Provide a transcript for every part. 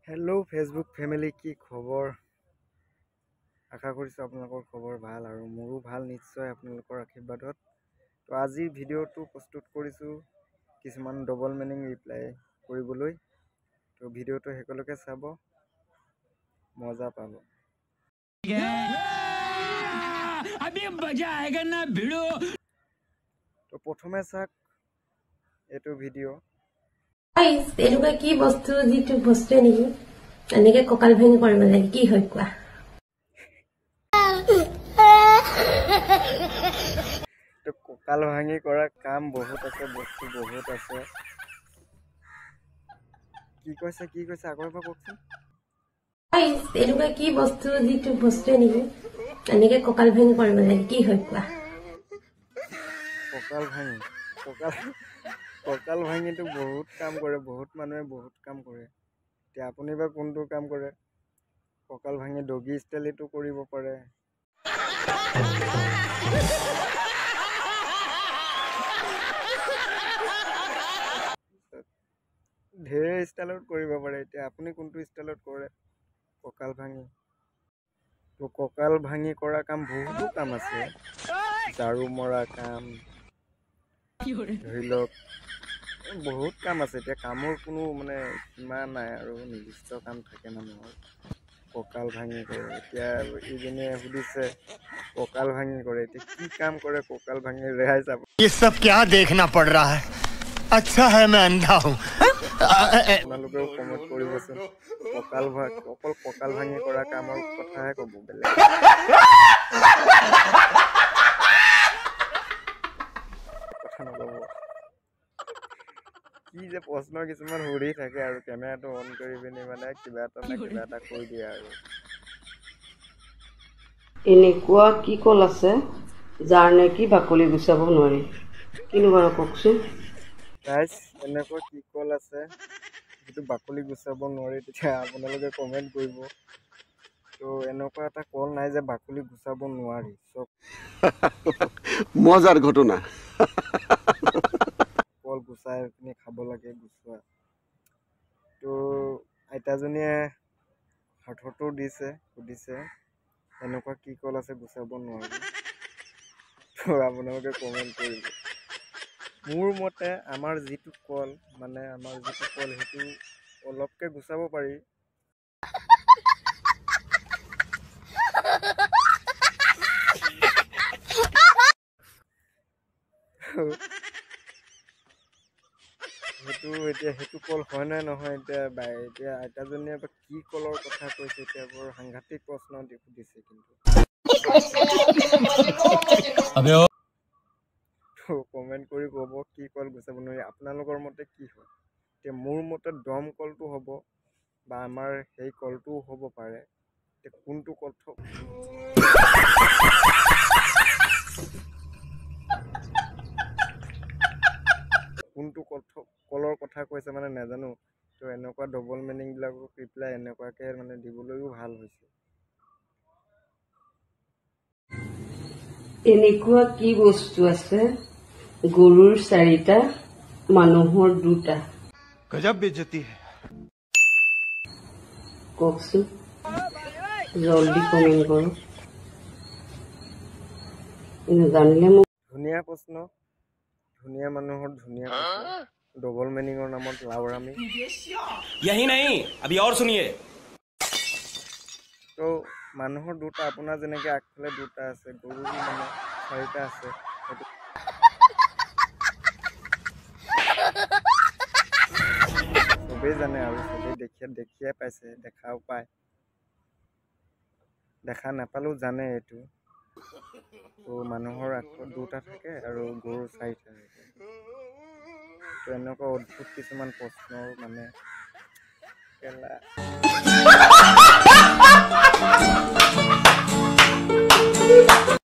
Hello Facebook family की खबर आशा কৰিছো আপোনালোকৰ খবৰ ভাল আৰু মোৰো ভাল নিশ্চয় আপোনালোকৰ আশীৰ্বাদত তো আজি ভিডিওটো প্ৰস্তুত কৰিছো কিছুমান ডবল মিনিং ৰিপ্লাই কৰিবলৈ তো ভিডিওটো হেকলৈকে চাব মজা পাব अभी मजा आएगा ना भिड़ो तो प्रथमे চাক এটো ভিডিও গাইস এনেকুৱা কি বস্তু যিটো বস্তুৱে নেকি এনেকে ককাল ভাঙি কৰিব লাগে কি হয় কোৱা তো ককাল ভাঙি কৰা কাম বহুত আছে বস্তু বহুত আছে কি কৈছে আগৰ পৰা কওকচোন গাইস এনেকুৱা কি বস্তু যিটো বস্তুৱে নেকি এনেকে ককাল ভাঙি কৰিব লাগে কি হয় কোৱা ককাল ভাঙি তো বহুত কাম কৰে বহুত মানুহে বহুত কাম কৰে তে আপুনি বা কোনটো কাম কৰে ককাল ভাঙি ডগি ষ্টাইলটো কৰিব পাৰে ঢেৰ ষ্টাইলত কৰিব পাৰে এতিয়া আপুনি কোনটো ষ্টাইলত কৰে ককাল ভাঙি তো ককাল ভাঙি কৰা কাম বহুতো কাম আছে ঝাৰু মৰা কাম ধৰি লওক বহুত কাম আছে এতিয়া কামৰ কোনো মানে সীমা নাই আৰু নিৰ্দিষ্ট কাম থাকে মানুহৰ ককাল ভাঙি কৰে এতিয়া ইজনে সুধিছে ককাল ভাঙি কৰে এতিয়া কি কাম কৰে ককাল ভাঙি ৰেহাই চাব ये सब क्या देखना पड़ रहा है अच्छा है मैं अंधा हूँ আপোনালোকেও কমেণ্ট কৰিবচোন অকল ককাল ভাঙি কৰা কামৰ কথাহে ক'ব বেলেগ কথা নক'ব কি যে প্ৰশ্ন কিছুমান সুধি থাকে আৰু কেমেৰাটো অন কৰি পিনি মানে কিবা এটা কৈ দিয়ে আৰু এনেকুৱা কি কল আছে যাৰ নেকি বাকলি গুচাব নোৱাৰি কিনো বাৰু কওকচোন গাইজ এনেকুৱা কি কল আছে যিটো বাকলি গুচাব নোৱাৰি তেতিয়া আপোনালোকে কমেণ্ট কৰিব তো এনেকুৱা এটা কল নাই যে বাকলি গুচাব নোৱাৰি চব मजार घटना কল গুচাই পিনি খাব লাগে গুচোৱা তো আইতাজনীয়ে হাততো সুধিছে এনেকুৱা কি কল আছে গুচাব নোৱাৰি তো আপোনালোকে কমেণ্ট কৰিব মোৰ মতে আমাৰ যিটো কল সেইটো অলপকে গুচাব পাৰি সেইটো কল হয় নে নহয় এতিয়া আইতাজনীয়ে বা কি কলৰ কথা কৈছে এতিয়া বৰ সাংঘাতিক প্ৰশ্ন সুধিছে কিন্তু কমেণ্ট কৰি ক'ব কি কল গুচাব নোৱাৰি আপোনালোকৰ মতে কি হয় এতিয়া মোৰ মতে দম কলটো হ'ব বা আমাৰ সেই কলটোও হ'ব পাৰে এতিয়া কোনটো কলৰ কথা কৈছে মানে নাজানো তো এনেকুৱা ডবল মিনিং বিলাকক ৰিপ্লাই এনেকুৱাকে মানে দিবলৈও ভাল হৈছে এনেকুৱা কি বস্তু আছে গৰুৰ 4টা মানুহৰ 2টা गजब बेइज्जती है কওকচোন জলদি কমেণ্ট কৰক জানিলে মোক ধুনীয়া প্ৰশ্ন ধুনীয়া মানুহৰ ধুনীয়া প্ৰশ্ন ডবল মিনিঙৰ নামত লাউৰামি यही नहीं अभी और सुनिए তো মানুহৰ 2টা আপোনাৰ যেনেকে আগফালে 2টা আছে গৰুৰো মানে 4টা আছে চবেই জানে আৰু চবেই দেখিয়ে পাইছে দেখাও পায় দেখা নাপালেও জানে এইটো তো মানুহৰ আগত 2টা থাকে আৰু গৰুৰ 4টা থাকে তো এনেকুৱা অদ্ভুত কিছুমান প্ৰশ্নৰ মানে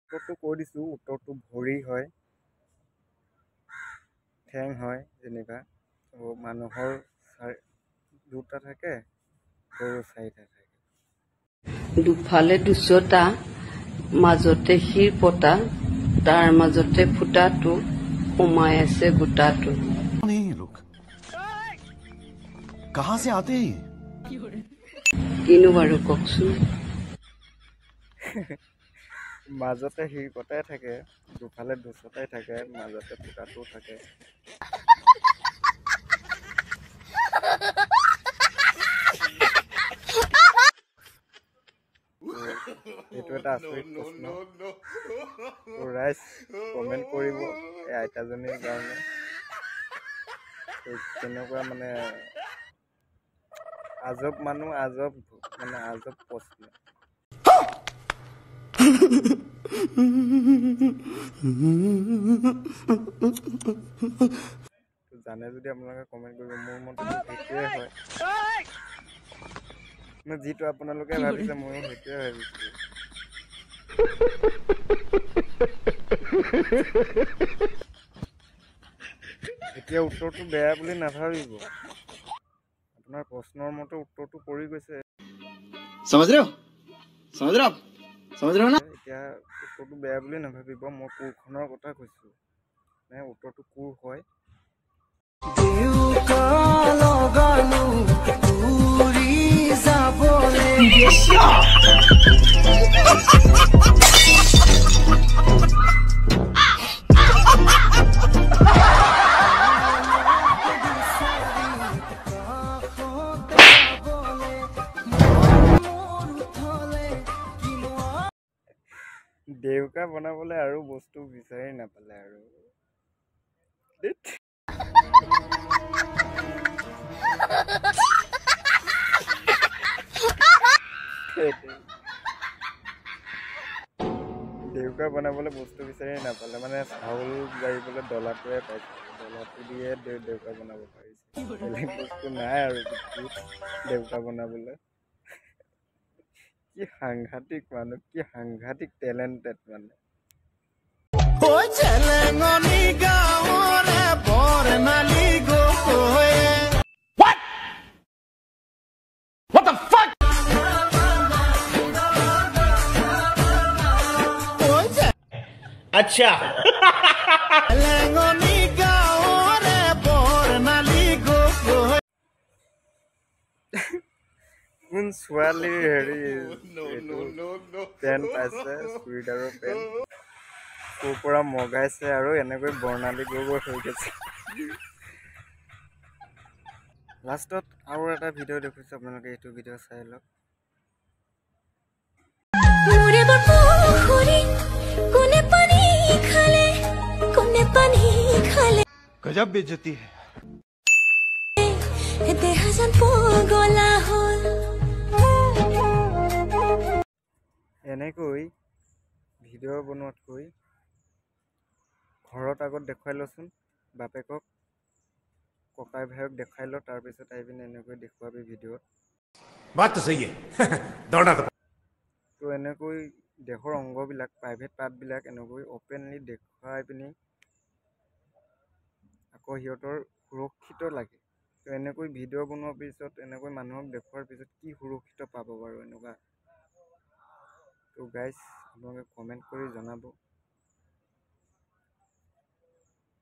উত্তৰটো কৈ দিছোঁ উত্তৰটো ভৰি হয় ঠেং হয় যেনিবা তো মানুহৰ 2টা থাকে গৰুৰ 4টা থাকে দুফালে 200টা মাজতে শিৰ পতা তাৰ মাজতে ফুটাটো সোমাই আছে গোটাটো नहीं ये लोग कहाँ से आते हैं কিনো বাৰু কওকচোন। মাজতে হিৰকটাই থাকে, দুফালে দুচটাই থাকে, মাজতে ফুটাটোও থাকে। এইটো এটা আচৰিত প্ৰশ্ন। তো ৰাইজ কমেণ্ট কৰিব এই আইতাজনীৰ কাৰণে। তেনেকুৱা মানে আজব মানুহ, আজব প্ৰশ্ন। জানে যদি আপোনালোকে কমেণ্ট কৰিব। মোৰ মতে সেইটোৱে হয়, যিটো আপোনালোকে ভাবিছে ময়ো সেইটোৱে ভাবিছো। এতিয়া উত্তৰটো বেয়া বুলি নাভাবিব, আপোনাৰ প্ৰশ্নৰ মতে উত্তৰটো পৰি গৈছে। समझ रहे हो आप समझ रहे हो ना। এতিয়া উত্তৰটো বেয়া বুলি নাভাবিব, মই কোৰখনৰ কথা কৈছো, নে উত্তৰটো কোৰ হয়। দেউকা বনাবলে আৰু বস্তু বিচাৰি নাপালে আৰু। দেউকা বনাবলে বস্তু বিচাৰি নাপালে, মানে চাউল জাৰিবলৈ ডলাটোৱে পাইছে, ডলাটো দিয়ে দেউকা বনাব পাৰিছে। বেলেগ বস্তু নাই আৰু দেউকা বনাবলে। কি সাংঘাতিক মানুহ, কি সাংঘাতিক টেলেণ্টেড মানে। अच्छा কোন ছোৱালীৰ পেণ্ট পাইছে, চুইদাৰৰ পেণ্ট ক'ৰ পৰা মগাইছে আৰু এনেকৈ বৰ্ণালী গগৈ হৈ গৈছে। লাষ্টত আৰু এটা ভিডিঅ' দেখিছোঁ, আপোনালোকে এইটো ভিডিঅ' চাই লওক। गजब बेइज्जती है। এনেকৈ ভিডিঅ' বনোৱাতকৈ ঘৰত আগত দেখুৱাই লচোন, বাপেকক ককাই ভাইক দেখাই ল, তাৰপিছত আহি পিনে এনেকৈ দেখুৱাবি ভিডিঅ'ত। बात तो सही है। दौड़ना तो তো এনেকৈ দেহৰ অংগবিলাক, প্ৰাইভেট পাৰ্টবিলাক এনেকৈ অপেনলি দেখুৱাই পিনি আকৌ সিহঁতৰ সুৰক্ষিত লাগে। তো এনেকৈ ভিডিঅ' বনোৱাৰ পিছত, এনেকৈ মানুহক দেখুৱাৰ পিছত কি সুৰক্ষিত পাব বাৰু এনেকুৱা। তো গাইজ আপোনালোকে কমেণ্ট কৰি জনাব।